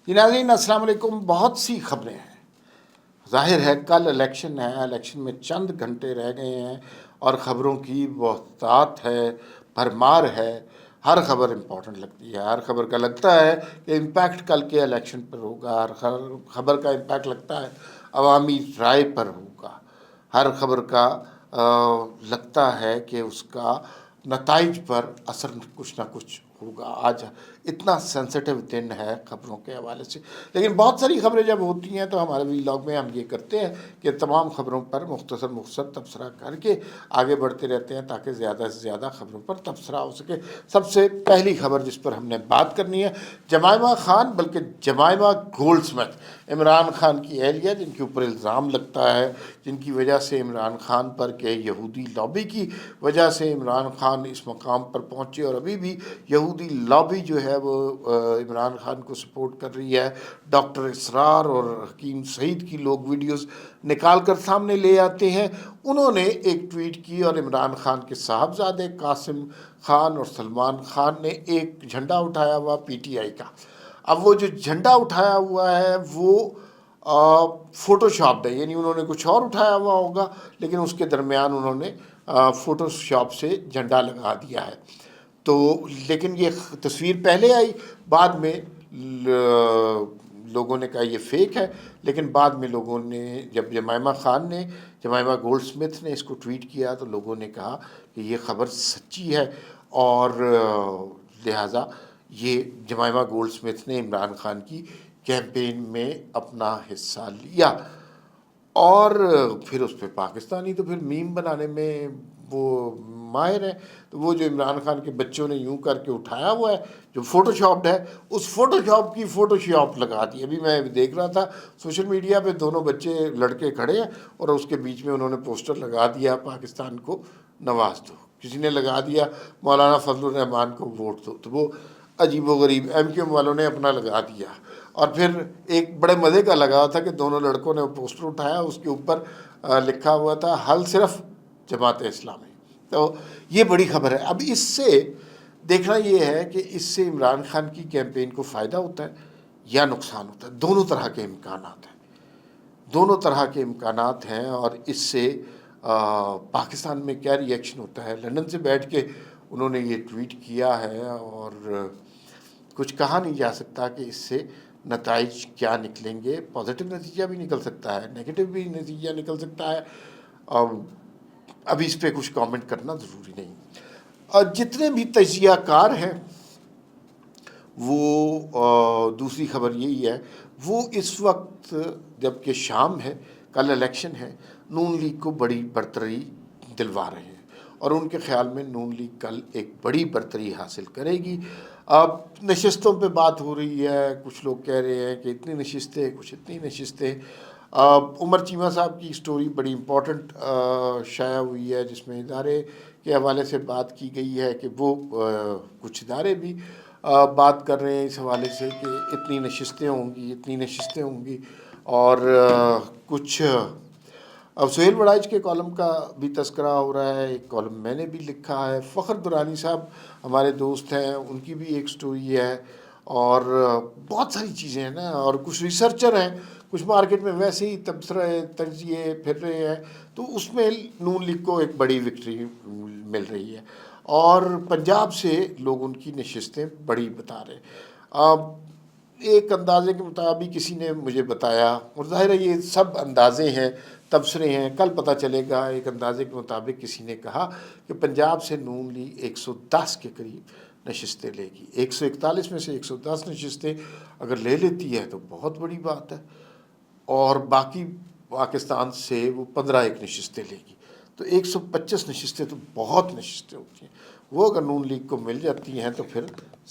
جی ناظرین السلام علیکم. بہت سی خبریں ہیں. ظاہر ہے کل الیکشن ہے، الیکشن میں چند گھنٹے رہ گئے ہیں اور خبروں کی بہتات ہے، بھرمار ہے. ہر خبر امپورٹنٹ لگتی ہے، ہر خبر کا لگتا ہے کہ امپیکٹ کل کے الیکشن پر ہوگا، ہر خبر کا امپیکٹ لگتا ہے عوامی رائے پر ہوگا. ہر خبر کا لگتا ہے کہ اس کا نتائج پر اثر کچھ نہ کچھ ہوگا. آج اتنا سینسٹیو دن ہے خبروں کے حوالے سے، لیکن بہت ساری خبریں جب ہوتی ہیں تو ہمارے ویلاگ میں ہم یہ کرتے ہیں کہ تمام خبروں پر مختصر تبصرہ کر کے آگے بڑھتے رہتے ہیں تاکہ زیادہ سے زیادہ خبروں پر تبصرہ ہو سکے. سب سے پہلی خبر جس پر ہم نے بات کرنی ہے، جمائمہ خان بلکہ Jemima gold Smith, Imran Khan کی اہلیہ، جن کے اوپر الزام لگتا ہے، جن کی وجہ سے عمران خان پر کہ یہودی لابی کی وجہ سے عمران خان اس مقام پر پہنچے، اور ابھی بھی یہودی لابی جو ہے وہ عمران خان کو سپورٹ کر رہی ہے. ڈاکٹر اسرار اور حکیم سعید کی لوگ ویڈیوز نکال کر سامنے لے آتے ہیں. انہوں نے ایک ٹویٹ کی اور عمران خان کے صاحبزادے قاسم خان اور سلمان خان نے ایک جھنڈا اٹھایا ہوا پی ٹی آئی کا. اب وہ جو جھنڈا اٹھایا ہوا ہے وہ فوٹو شاپ ہے، یعنی انہوں نے کچھ اور اٹھایا ہوا ہوگا لیکن اس کے درمیان انہوں نے فوٹو شاپ سے جھنڈا لگا دیا ہے. تو لیکن یہ تصویر پہلے آئی، بعد میں لوگوں نے کہا یہ فیک ہے، لیکن بعد میں لوگوں نے جب جمائمہ گولڈ اسمتھ نے اس کو ٹویٹ کیا تو لوگوں نے کہا کہ یہ خبر سچی ہے، اور لہٰذا یہ جمائمہ گولڈ اسمتھ نے عمران خان کی کیمپین میں اپنا حصہ لیا. اور پھر اس پہ پاکستانی تو پھر میم بنانے میں وہ ماہر ہیں. تو وہ جو عمران خان کے بچوں نے یوں کر کے اٹھایا ہوا ہے جو فوٹو شاپڈ ہے، اس فوٹو شاپ کی فوٹو شاپ لگا دی. ابھی میں دیکھ رہا تھا سوشل میڈیا پہ، دونوں بچے لڑکے کھڑے ہیں اور اس کے بیچ میں انہوں نے پوسٹر لگا دیا پاکستان کو نواز دو. کسی نے لگا دیا مولانا فضل الرحمان کو ووٹ دو. تو وہ عجیب و غریب ایم کیو ایم والوں نے اپنا لگا دیا. اور پھر ایک بڑے مزے کا لگا تھا کہ دونوں لڑکوں نے پوسٹر اٹھایا، اس کے اوپر لکھا ہوا تھا حل صرف جماعت اسلامی. تو یہ بڑی خبر ہے. اب اس سے دیکھنا یہ ہے کہ اس سے عمران خان کی کیمپین کو فائدہ ہوتا ہے یا نقصان ہوتا ہے. دونوں طرح کے امکانات ہیں، دونوں طرح کے امکانات ہیں. اور اس سے پاکستان میں کیا ری ایکشن ہوتا ہے. لندن سے بیٹھ کے انہوں نے یہ ٹویٹ کیا ہے اور کچھ کہا نہیں جا سکتا کہ اس سے نتائج کیا نکلیں گے. پازیٹیو نتیجہ بھی نکل سکتا ہے، نیگیٹو بھی نتیجہ نکل سکتا ہے. ابھی اس پہ کچھ کامنٹ کرنا ضروری نہیں. اور جتنے بھی تجزیہ کار ہیں وہ دوسری خبر یہی ہے، وہ اس وقت جب کہ شام ہے، کل الیکشن ہے، نون لیگ کو بڑی برتری دلوا رہے ہیں اور ان کے خیال میں نون لیگ کل ایک بڑی برتری حاصل کرے گی. اب نشستوں پہ بات ہو رہی ہے، کچھ لوگ کہہ رہے ہیں کہ اتنی نشستیں، کچھ اتنی نشستیں. عمر چیمہ صاحب کی سٹوری بڑی امپورٹنٹ شائع ہوئی ہے، جس میں ادارے کے حوالے سے بات کی گئی ہے کہ وہ کچھ ادارے بھی بات کر رہے ہیں اس حوالے سے کہ اتنی نشستیں ہوں گی، اتنی نشستیں ہوں گی. اور کچھ اب سہیل وڑائچ کے کالم کا بھی تذکرہ ہو رہا ہے، ایک کالم میں نے بھی لکھا ہے. فخر درانی صاحب ہمارے دوست ہیں، ان کی بھی ایک سٹوری ہے. اور بہت ساری چیزیں ہیں نا، اور کچھ ریسرچر ہیں، کچھ مارکیٹ میں ویسے ہی تبصرے تجزیے پھر رہے ہیں. تو اس میں نون لیگ کو ایک بڑی وکٹری مل رہی ہے اور پنجاب سے لوگ ان کی نشستیں بڑی بتا رہے ہیں. ایک اندازے کے مطابق کسی نے مجھے بتایا، اور ظاہر ہے یہ سب اندازے ہیں، تبصرے ہیں، کل پتہ چلے گا. ایک اندازے کے مطابق کسی نے کہا کہ پنجاب سے نون لیگ 110 کے قریب نشستیں لے گی. 141 میں سے 110 نشستیں اگر لے لیتی ہے تو بہت بڑی بات ہے، اور باقی پاکستان سے وہ 15 ایک نشستیں لے گی. تو 125 نشستیں تو بہت نشستیں ہوتی ہیں. وہ اگر نون لیگ کو مل جاتی ہیں تو پھر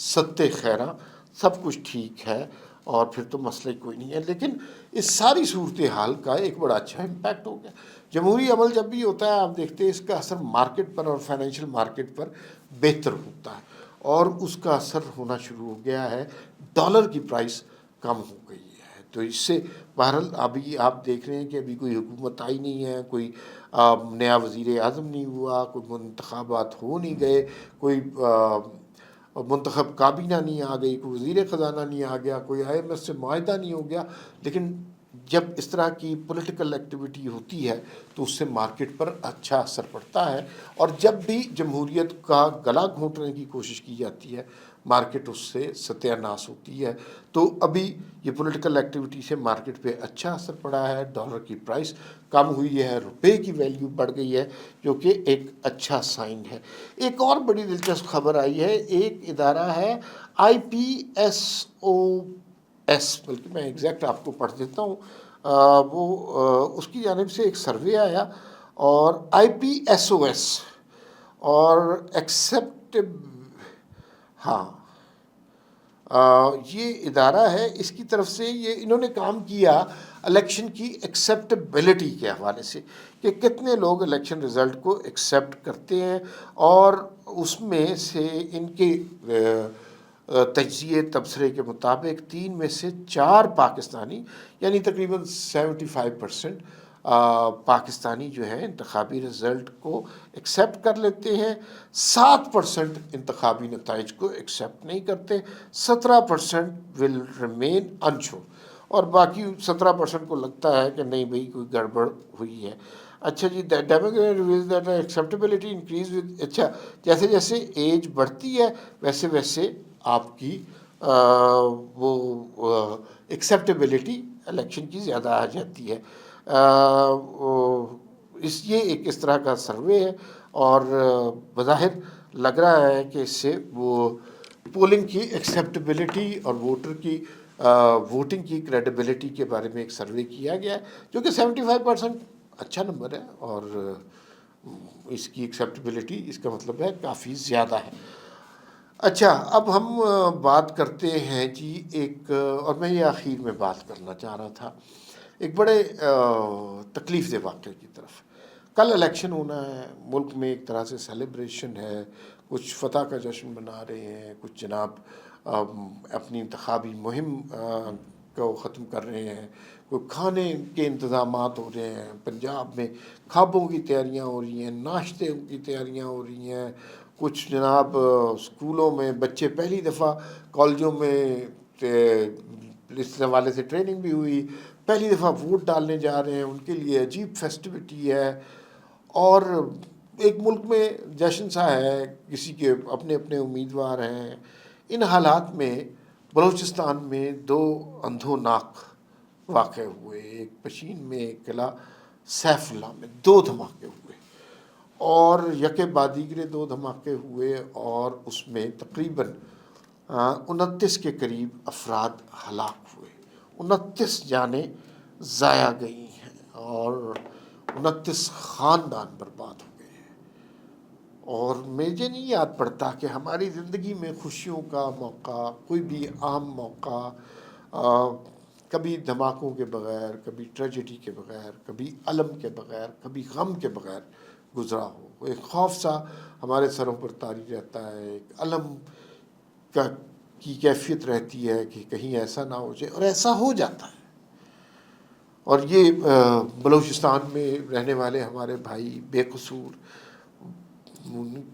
ستِ خیراں سب کچھ ٹھیک ہے، اور پھر تو مسئلہ ہی کوئی نہیں ہے. لیکن اس ساری صورتحال کا ایک بڑا اچھا امپیکٹ ہو گیا. جمہوری عمل جب بھی ہوتا ہے آپ دیکھتے ہیں اس کا اثر مارکیٹ پر اور فائنینشیل مارکیٹ پر بہتر ہوتا ہے، اور اس کا اثر ہونا شروع ہو گیا ہے. ڈالر کی پرائس کم ہو گئی ہے. تو اس سے بہرحال ابھی آپ دیکھ رہے ہیں کہ ابھی کوئی حکومت آئی نہیں ہے، کوئی نیا وزیر اعظم نہیں ہوا، کوئی انتخابات ہو نہیں گئے، کوئی اور منتخب کابینہ نہیں آ گئی، کوئی وزیر خزانہ نہیں آ گیا، کوئی IMF سے معاہدہ نہیں ہو گیا، لیکن جب اس طرح کی پولیٹیکل ایکٹیویٹی ہوتی ہے تو اس سے مارکیٹ پر اچھا اثر پڑتا ہے، اور جب بھی جمہوریت کا گلا گھونٹنے کی کوشش کی جاتی ہے مارکیٹ اس سے ستیہ ناش ہوتی ہے۔ تو ابھی یہ پولیٹیکل ایکٹیویٹی سے مارکیٹ پہ اچھا اثر پڑا ہے، ڈالر کی پرائس کم ہوئی ہے، روپے کی ویلیو بڑھ گئی ہے، جو کہ ایک اچھا سائن ہے۔ ایک اور بڑی دلچسپ خبر آئی ہے، ایک ادارہ ہے IPSOS، بلکہ میں ایگزیکٹ آپ کو پڑھ دیتا ہوں، اس کی جانب سے ایک سروے آیا، اور IPSOS اور ایکسیپٹ، ہاں یہ ادارہ ہے، اس کی طرف سے یہ انہوں نے کام کیا الیکشن کی ایکسیپٹیبلٹی کے حوالے سے، کہ کتنے لوگ الیکشن رزلٹ کو ایکسیپٹ کرتے ہیں، اور اس میں سے ان کے تجزیے تبصرے کے مطابق 3 میں سے 4 پاکستانی، یعنی تقریباً 75% پاکستانی جو ہیں انتخابی رزلٹ کو ایکسیپٹ کر لیتے ہیں، 7% انتخابی نتائج کو ایکسیپٹ نہیں کرتے، 17% ول ریمین انشور، اور باقی 17% کو لگتا ہے کہ نہیں بھئی کوئی گڑبڑ ہوئی ہے۔ اچھا جی، ایکسیپٹیبلٹی انکریز ود، اچھا جیسے جیسے ایج بڑھتی ہے ویسے ویسے آپ کی وہ ایکسیپٹیبلٹی الیکشن کی زیادہ آ جاتی ہے۔ یہ ایک اس طرح کا سروے ہے، اور بظاہر لگ رہا ہے کہ اس سے وہ پولنگ کی ایکسیپٹیبلٹی اور ووٹر کی ووٹنگ کی کریڈیبلٹی کے بارے میں ایک سروے کیا گیا ہے، جو کہ 75% اچھا نمبر ہے، اور اس کی ایکسیپٹیبلٹی اس کا مطلب ہے کافی زیادہ ہے۔ اچھا، اب ہم بات کرتے ہیں جی ایک، اور میں یہ آخر میں بات کرنا چاہ رہا تھا ایک بڑے تکلیف دہ واقعے کی طرف۔ کل الیکشن ہونا ہے، ملک میں ایک طرح سے سیلیبریشن ہے، کچھ فتح کا جشن منا رہے ہیں، کچھ جناب اپنی انتخابی مہم کو ختم کر رہے ہیں، کوئی کھانے کے انتظامات ہو رہے ہیں، پنجاب میں خوابوں کی تیاریاں ہو رہی ہیں، ناشتے کی تیاریاں ہو رہی ہیں، کچھ جناب اسکولوں میں بچے پہلی دفعہ، کالجوں میں اس حوالے سے ٹریننگ بھی ہوئی، پہلی دفعہ ووٹ ڈالنے جا رہے ہیں، ان کے لیے عجیب فیسٹیوٹی ہے، اور ایک ملک میں جشن سا ہے، کسی کے اپنے اپنے امیدوار ہیں۔ ان حالات میں بلوچستان میں 2 اندھوناک واقع ہوئے، ایک پشین میں، ایک قلعہ سیف اللہ میں، 2 دھماکے ہوئے، اور یکے بعد دیگرے 2 دھماکے ہوئے، اور اس میں تقریباً 29 کے قریب افراد ہلاک ہوئے، 29 جانیں ضائع گئی ہیں، اور 29 خاندان برباد ہو گئے ہیں۔ اور مجھے نہیں یاد پڑتا کہ ہماری زندگی میں خوشیوں کا موقع، کوئی بھی عام موقع کبھی دھماکوں کے بغیر، کبھی ٹریجڈی کے بغیر، کبھی الم کے بغیر، کبھی غم کے بغیر گزرا ہو۔ ایک خوف سا ہمارے سروں پر طاری رہتا ہے، ایک الم کی کیفیت رہتی ہے کہ کہیں ایسا نہ ہو جائے، اور ایسا ہو جاتا ہے۔ اور یہ بلوچستان میں رہنے والے ہمارے بھائی بے قصور،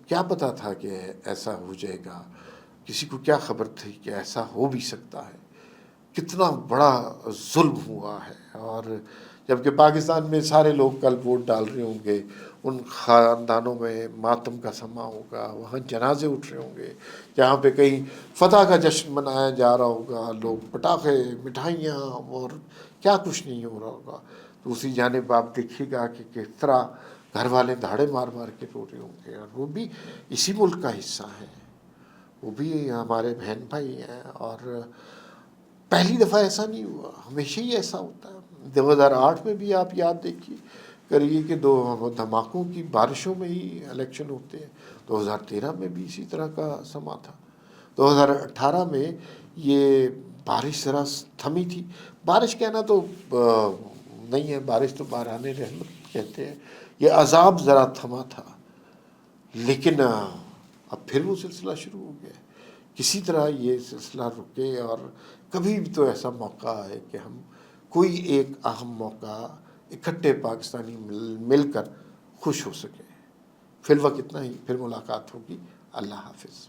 کیا پتہ تھا کہ ایسا ہو جائے گا، کسی کو کیا خبر تھی کہ ایسا ہو بھی سکتا ہے، کتنا بڑا ظلم ہوا ہے۔ اور جبکہ پاکستان میں سارے لوگ کل ووٹ ڈال رہے ہوں گے، ان خاندانوں میں ماتم کا سما ہوگا، وہاں جنازے اٹھ رہے ہوں گے، جہاں پہ کہیں فتح کا جشن منایا جا رہا ہوگا، لوگ پٹاخے، مٹھائیاں اور کیا کچھ نہیں ہو رہا ہوگا۔ دوسری جانب آپ دیکھیے گا کہ کس طرح گھر والے دھاڑے مار مار کے رو رہے ہوں گے، اور وہ بھی اسی ملک کا حصہ ہیں، وہ بھی ہمارے بہن بھائی ہیں، اور پہلی دفعہ ایسا نہیں ہوا، ہمیشہ ہی ایسا ہوتا ہے۔ 2008 میں بھی آپ یاد دیکھیے کریے کہ 2 دھماکوں کی بارشوں میں ہی الیکشن ہوتے ہیں، 2013 میں بھی اسی طرح کا سما تھا، 2018 میں یہ بارش ذرا تھمی تھی، بارش کہنا تو نہیں ہے، بارش تو باران رحمت کہتے ہیں، یہ عذاب ذرا تھما تھا، لیکن اب پھر وہ سلسلہ شروع ہو گیا ہے۔ کسی طرح یہ سلسلہ رکے، اور کبھی بھی تو ایسا موقع آئے کہ ہم کوئی ایک اہم موقع اکٹھے پاکستانی مل کر خوش ہو سکیں۔ فی الوقت اتنا ہی، پھر ملاقات ہوگی، اللہ حافظ۔